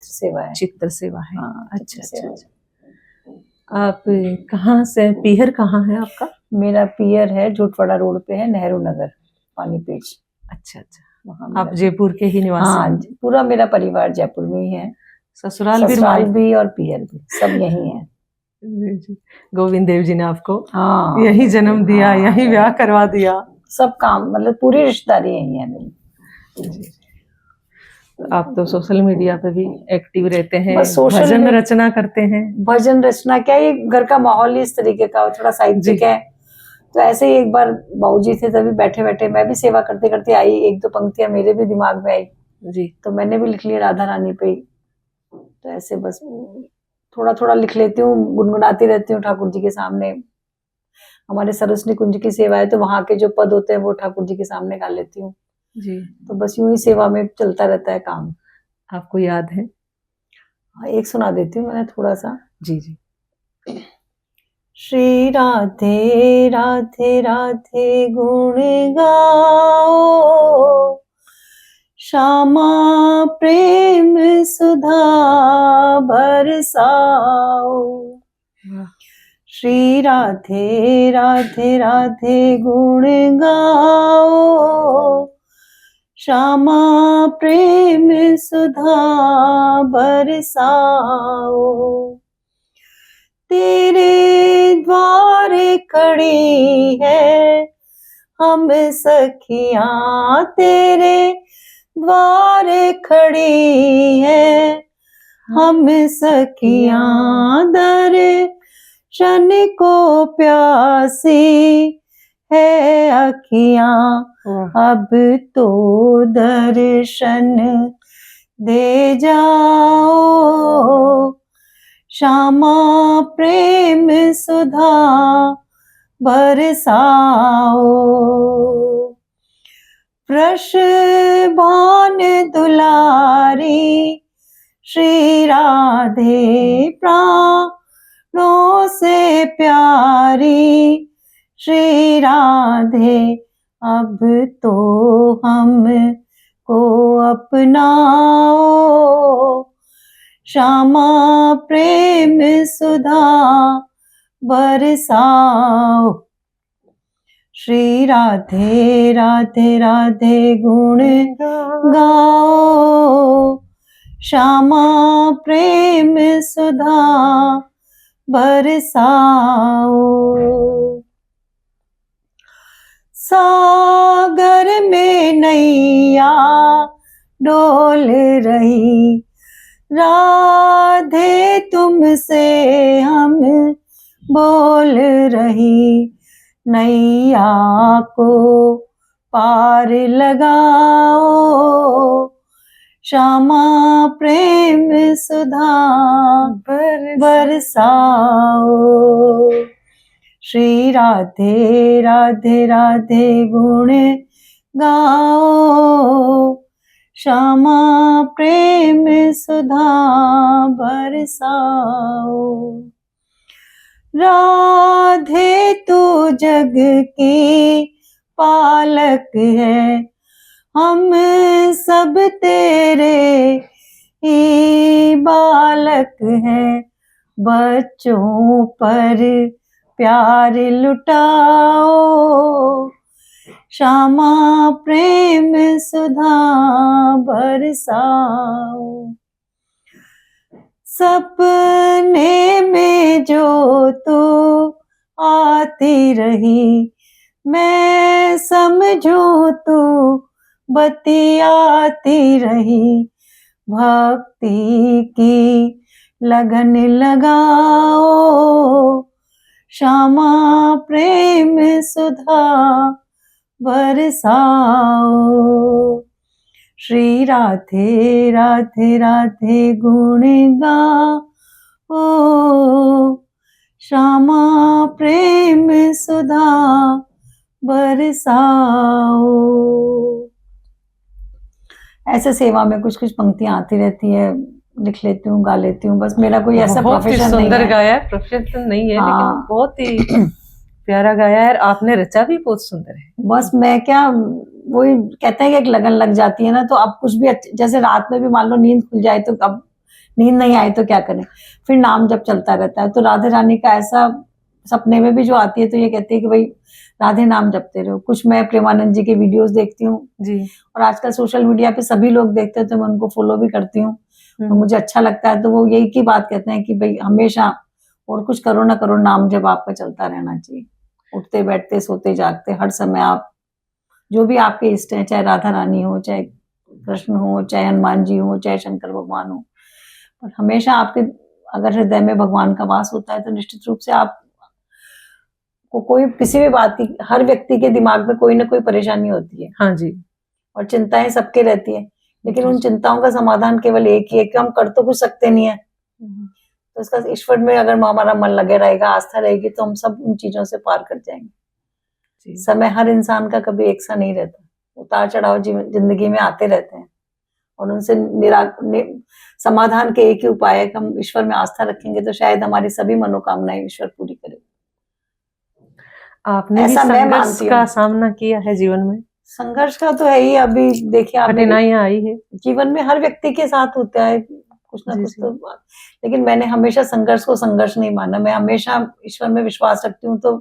सेवा है। चित्र सेवा है। हाँ, अच्छा अच्छा अच्छा। आप कहाँ से, पीहर कहाँ है आपका? मेरा पियर है जोटवाड़ा रोड पे है, नेहरू नगर, पानीपेच। अच्छा अच्छा, वहाँ आप जयपुर के ही निवासी? हाँ, पूरा मेरा परिवार जयपुर में ही है। ससुराल भी और पियर भी सब यही है। जी। गोविंद देव जी ने आपको हाँ, यही जन्म दिया, हाँ, यही ब्याह करवा दिया। सब काम मतलब पूरी रिश्तेदारी यही है मेरी। जी। आप तो सोशल मीडिया पे भी एक्टिव रहते हैं, भजन रचना करते हैं। भजन रचना क्या, ये घर का माहौल ही इस तरीके का, थोड़ा साहित्यिक है। तो ऐसे ही एक बार बाबूजी थे, तभी बैठे बैठे मैं भी सेवा करते करते आई, एक दो पंक्तियां मेरे भी दिमाग में आई जी, तो मैंने भी लिख लिया राधा रानी पे। तो ऐसे बस थोड़ा थोड़ा लिख लेती हूँ, गुनगुनाती रहती हूँ ठाकुर जी के सामने। हमारे सरस्वती कुंज की सेवा है, तो वहां के जो पद होते हैं वो ठाकुर जी के सामने गा लेती हूँ जी। तो बस यूं ही सेवा में चलता रहता है काम। आपको याद है? एक सुना देती हूँ मैंने थोड़ा सा। जी जी। श्री राधे राधे राधे गुण गाओ, श्यामा प्रेम सुधा बरसाओ। श्री राधे राधे राधे गुण गाओ, श्यामा प्रेम सुधा बरसाओ। तेरे द्वार खड़ी है हम सखियां, तेरे द्वार खड़ी है हम सखियां, दर्शन को प्यासी है अखियां। अब तो दर्शन दे जाओ, श्यामा प्रेम सुधा बरसाओ। वृषभान दुलारी श्री राधे प्राणों से प्यारी श्री राधे, अब तो हमको अपनाओ, श्यामा प्रेम सुधा बरसाओ। श्री राधे राधे राधे गुण गाओ, श्यामा प्रेम सुधा बरसाओ। सागर में नैया डोल रही, राधे तुमसे हम बोल रही, नैया को पार लगाओ, श्यामा प्रेम सुधा बरसाओ। श्री राधे राधे राधे गुण गाओ, श्यामा प्रेम सुधा बरसाओ। राधे तू जग की पालक है, हम सब तेरे ही बालक हैं, बच्चों पर प्यार लुटाओ, श्यामा प्रेम सुधा बरसाओ। सपने में जो तू आती रही, मैं समझूं तू बतियाती रही, भक्ति की लगन लगाओ, श्यामा प्रेम सुधा बरसाओ। श्री राधे राधे राधे गुण गाओ, श्यामा प्रेम सुधा बरसाओ। ऐसे सेवा में कुछ कुछ पंक्तियां आती रहती है, लिख लेती हूँ, गा लेती हूँ। बस मेरा कोई ऐसा प्रोफेशन नहीं है। सुंदर गाया है, प्रोफेशन नहीं है। हाँ। लेकिन बहुत ही प्यारा गाया है, आपने रचा भी बहुत सुंदर है। बस मैं क्या, वही कहते हैं कि एक लगन लग जाती है ना, तो अब कुछ भी जैसे रात में भी मान लो नींद खुल जाए तो अब नींद नहीं आई तो क्या करें, फिर नाम जब चलता रहता है। तो राधे रानी का ऐसा सपने में भी जो आती है तो ये कहती है कि भाई राधे नाम जपते रहो। कुछ मैं प्रेमानंद जी के वीडियोस देखती हूँ जी। और आजकल सोशल मीडिया पे सभी लोग देखते हैं तो मैं उनको फॉलो भी करती हूँ और मुझे अच्छा लगता है। तो वो यही की बात कहते हैं कि भाई हमेशा और कुछ करो ना करो, नाम जब आपका चलता रहना चाहिए। उठते बैठते सोते जागते हर समय आप जो भी आपके इष्ट हैं, चाहे राधा रानी हो, चाहे कृष्ण हो, चाहे हनुमान जी हो, चाहे शंकर भगवान हो, पर हमेशा आपके अगर हृदय में भगवान का वास होता है तो निश्चित रूप से आप को कोई किसी भी बात की, हर व्यक्ति के दिमाग में कोई ना कोई परेशानी होती है। हाँ जी। और चिंताएं सबके रहती है, लेकिन उन चिंताओं का समाधान केवल एक ही है कि हम कर तो कुछ सकते नहीं है, तो इसका ईश्वर में अगर हमारा मन लगे रहेगा, आस्था रहेगी तो हम सब उन चीजों से पार कर जाएंगे। समय हर इंसान का कभी एक सा नहीं रहता, उतार चढ़ाव जिंदगी में आते रहते हैं और उनसे समाधान के एक ही उपाय है कि हम ईश्वर में आस्था रखेंगे तो शायद हमारी सभी मनोकामनाएं ईश्वर पूरी करे। आपने भी ऐसा मैं संघर्ष मानती का हूँ। सामना किया है जीवन में? संघर्ष का तो है ही, अभी देखिए आप कठिनाइयां आई है जीवन में, हर व्यक्ति के साथ होता है कुछ ना जी, कुछ जी। तो, लेकिन मैंने हमेशा संघर्ष को संघर्ष नहीं माना। मैं हमेशा ईश्वर में विश्वास रखती हूँ तो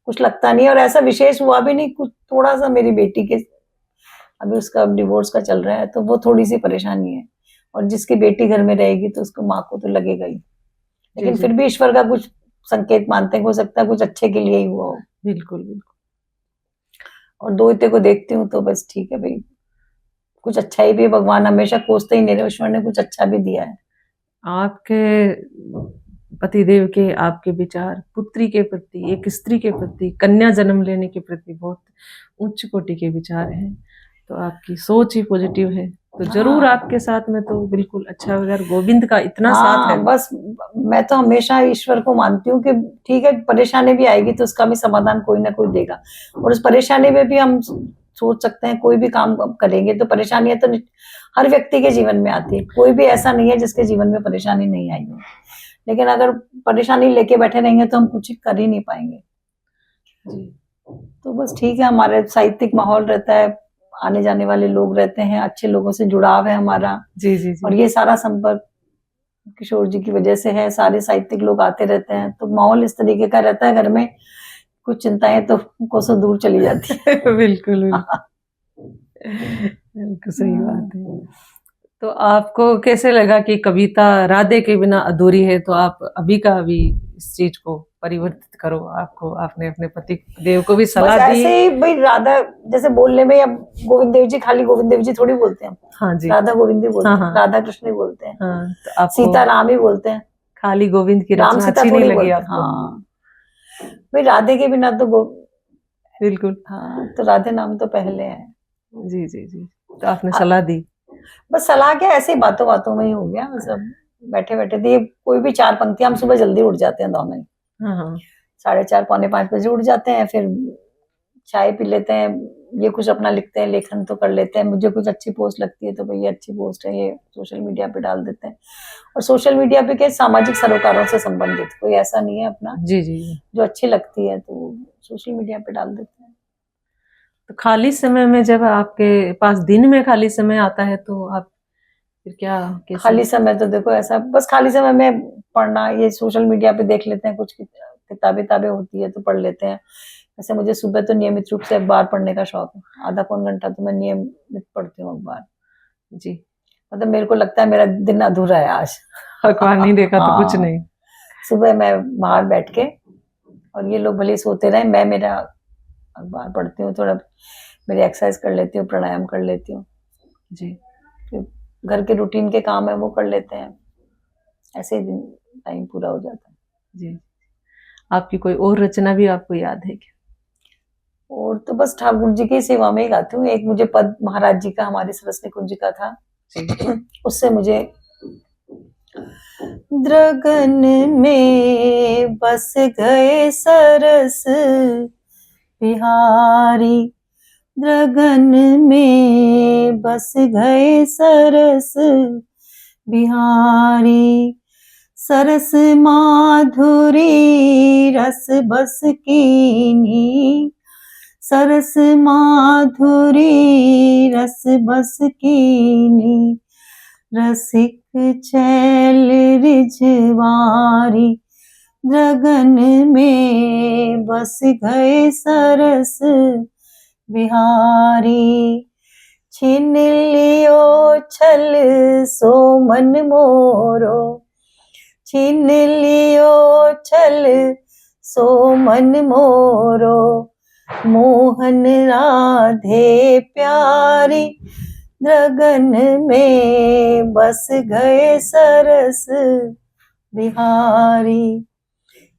कुछ लगता नहीं, और ऐसा विशेष हुआ भी नहीं। कुछ थोड़ा सा मेरी बेटी के अभी उसका डिवोर्स का चल रहा है तो वो थोड़ी सी परेशानी है, और जिसकी बेटी घर में रहेगी तो उसको माँ को तो लगेगा ही, लेकिन फिर भी ईश्वर का कुछ संकेत मानते हैं, हो सकता है कुछ अच्छे के लिए ही हुआ हो। बिल्कुल बिल्कुल। और दोहिते को देखती हूँ तो बस ठीक है भाई, कुछ अच्छा ही भी है, भगवान हमेशा कोसते ही नहीं रहे, ईश्वर ने कुछ अच्छा भी दिया है। आपके पतिदेव के आपके विचार पुत्री के प्रति, एक स्त्री के प्रति, कन्या जन्म लेने के प्रति बहुत उच्च कोटि के विचार हैं, तो आपकी सोच ही पॉजिटिव है, तो जरूर आपके साथ में तो बिल्कुल अच्छा, अगर गोविंद का इतना साथ है। बस मैं तो हमेशा ईश्वर को मानती हूँ कि ठीक है, परेशानी भी आएगी तो उसका भी समाधान कोई ना कोई देगा, और उस परेशानी में भी हम सोच सकते हैं कोई भी काम करेंगे तो परेशानियां तो हर व्यक्ति के जीवन में आती है, कोई भी ऐसा नहीं है जिसके जीवन में परेशानी नहीं आई हो, लेकिन अगर परेशानी लेके बैठे रहेंगे तो हम कुछ कर ही नहीं पाएंगे जी। तो बस ठीक है, हमारे साहित्यिक माहौल रहता है, आने जाने वाले लोग रहते हैं, अच्छे लोगों से जुड़ाव है हमारा जी जी जी। और ये सारा संपर्क किशोर जी की वजह से है, सारे साहित्यिक लोग आते रहते हैं, तो माहौल इस तरीके का रहता है घर में, कुछ चिंताएं तो कोसों दूर चली जाती है। बिल्कुल बिल्कुल सही बात है। तो आपको कैसे लगा कि कविता राधे के बिना अधूरी है, तो आप अभी का अभी इस चीज को परिवर्तित करो, आपको आपने अपने पति देव को भी सलाह दी? ऐसे ही भाई, राधा जैसे बोलने में, अब गोविंद देव जी खाली गोविंद देव जी थोड़ी बोलते हैं, हाँ जी, राधा गोविंद ही बोलते हैं, हाँ। राधा कृष्ण ही बोलते हैं, हाँ, तो सीता राम ही बोलते हैं, खाली गोविंद की राम रचना सीता अच्छी नहीं थोड़ी लगी बोलते आपको? हाँ भाई, राधे के बिना तो बिल्कुल हाँ, तो राधे नाम तो पहले है। जी जी जी। तो आपने सलाह दी? बस सलाह क्या, ऐसे ही बातों बातों में ही हो गया, सब बैठे बैठे थे, कोई भी 4 पंक्तियां, हम सुबह जल्दी उठ जाते हैं दोनों ही, हाँ 4:30 पौने 5 बजे उठ जाते हैं, फिर चाय पी लेते हैं, ये कुछ अपना लिखते हैं, लेखन तो कर लेते हैं, मुझे कुछ अच्छी पोस्ट लगती है तो भाई ये अच्छी पोस्ट है, ये सोशल मीडिया पे डाल देते हैं, और सोशल मीडिया पे क्या, सामाजिक सरोकारों से संबंधित कोई ऐसा नहीं है अपना, जी जी, जो अच्छी लगती है तो सोशल मीडिया पे डाल देते हैं। तो खाली समय में जब आपके पास दिन में खाली समय आता है तो आप फिर क्या खाली समय तो देखो ऐसा, बस खाली समय में पढ़ना, ये सोशल मीडिया पे देख लेते हैं, कुछ किताबें होती है तो पढ़ लेते हैं। वैसे मुझे सुबह तो नियमित रूप से अखबार पढ़ने का शौक है, आधा पौन घंटा तो मैं नियमित पढ़ती हूँ अखबार जी, मतलब मेरे को लगता है मेरा दिन अधूरा है आज, अखबार नहीं देखा तो कुछ नहीं। सुबह मैं बाहर बैठ के, और ये लोग भले सोते रहे, मैं मेरा अखबार पढ़ती हूँ, थोड़ा मेरी एक्सरसाइज कर लेती हूँ, प्राणायाम कर लेती हूँ जी, फिर घर के रूटीन के काम है वो कर लेते हैं, ऐसे ही दिन टाइम पूरा हो जाता है जी। आपकी कोई और रचना भी आपको याद है क्या? और तो बस ठाकुर जी की सेवा में ही गाती हूँ, एक मुझे पद महाराज जी का, हमारे सरस्वती कुंज का था, उससे मुझे, द्रगन में बस गए सरस बिहारी, द्रगन में बस गए सरस बिहारी, सरस माधुरी रस बस कीनी, सरस माधुरी रस बस कीनी, रसिक चैल रिझवारी गगन में बस गए सरस बिहारी। छीन लियो छल सो मन मोरो, छीन लियो छल सो मन मोरो। मोहन राधे प्यारी गगन में बस गए सरस बिहारी।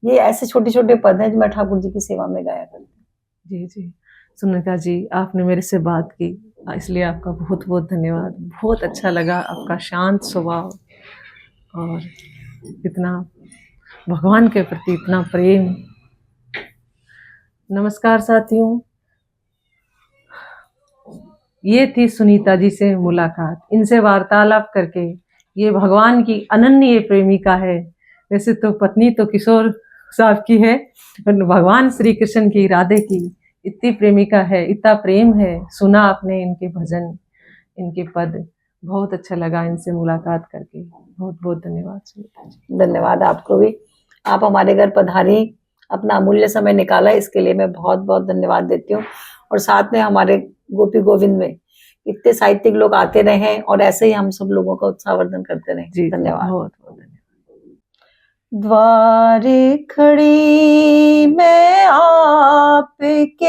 ये ऐसे छोटे छोटे पद हैं जो मैं ठाकुर जी की सेवा में गाया करती हूँ। जी जी सुनीता जी, आपने मेरे से बात की, इसलिए आपका बहुत बहुत धन्यवाद। बहुत अच्छा लगा आपका शांत स्वभाव और इतना भगवान के प्रति इतना प्रेम। नमस्कार साथियों, ये थी सुनीता जी से मुलाकात। इनसे वार्तालाप करके, ये भगवान की अनन्य प्रेमिका है। वैसे तो पत्नी तो किशोर साहब की है, पर भगवान श्री कृष्ण की, राधे की इतनी प्रेमिका है, इतना प्रेम है। सुना आपने इनके भजन, इनके पद, बहुत अच्छा लगा इनसे मुलाकात करके। बहुत बहुत धन्यवाद सुनीता जी। धन्यवाद आपको भी, आप हमारे घर पधारी, अपना अमूल्य समय निकाला, इसके लिए मैं बहुत बहुत धन्यवाद देती हूँ। और साथ में हमारे गोपी गोविंद में इतने साहित्यिक लोग आते रहे और ऐसे ही हम सब लोगों का उत्साहवर्धन करते रहे। जी धन्यवाद। बहुत बहुत धन्यवाद। द्वार खड़ी मैं आपके,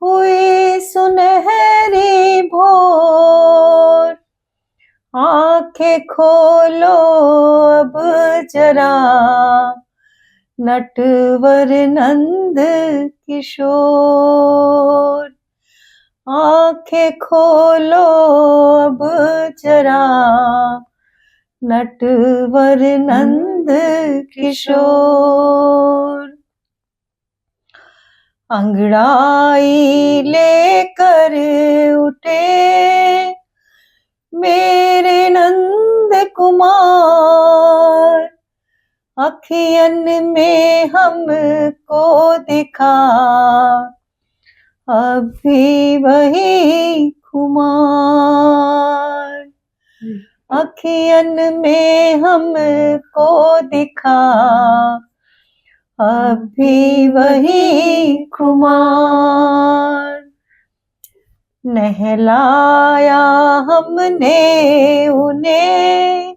हुई सुनहरी भोर। आंखें खोलो अब जरा, नटवर नंद किशोर। आंखें खोलो अब जरा, नटवर नंद किशोर। अंगड़ाई लेकर उठे मेरे नंद कुमार। अखियन में हमको दिखा अभी वही खुमार। अखियन में हमको दिखा अभी वही खुमार। नहलाया हमने उन्हें,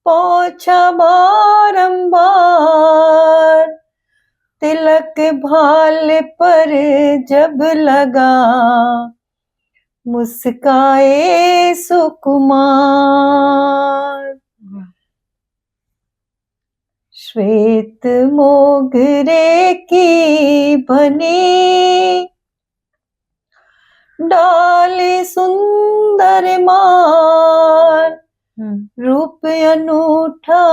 पोंछा बारंबार। तिलक भाल पर जब लगा, मुस्काए सुकुमार। श्वेत मोगरे की बनी डाली सुंदर मार। रूप अनूठा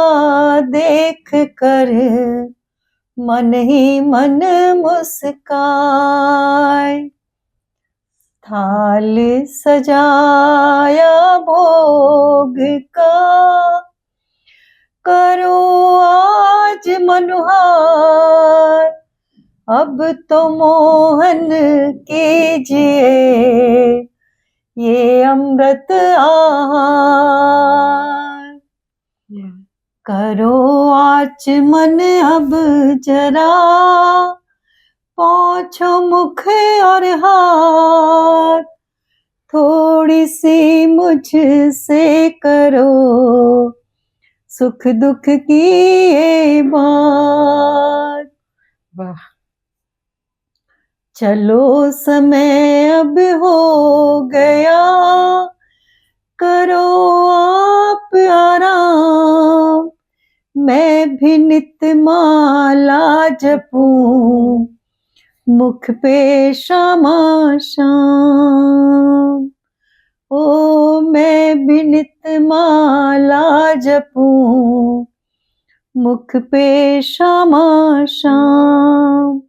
देख कर मन ही मन मुस्काए। थाल सजाया भोग का, करो आज मनुहार। अब तो मोहन कीजिए ये अमृत आहार। करो आचमन अब जरा, पोंछो मुख और हाथ। थोड़ी सी मुझसे करो सुख दुख की ये बात। वाह, चलो समय अब हो गया, करो आप आराम। मैं भी नित माला जपूं, मुख पे श्यामा श्याम। ओ मैं भी नित माला जपूं, मुख पे श्यामा श्याम।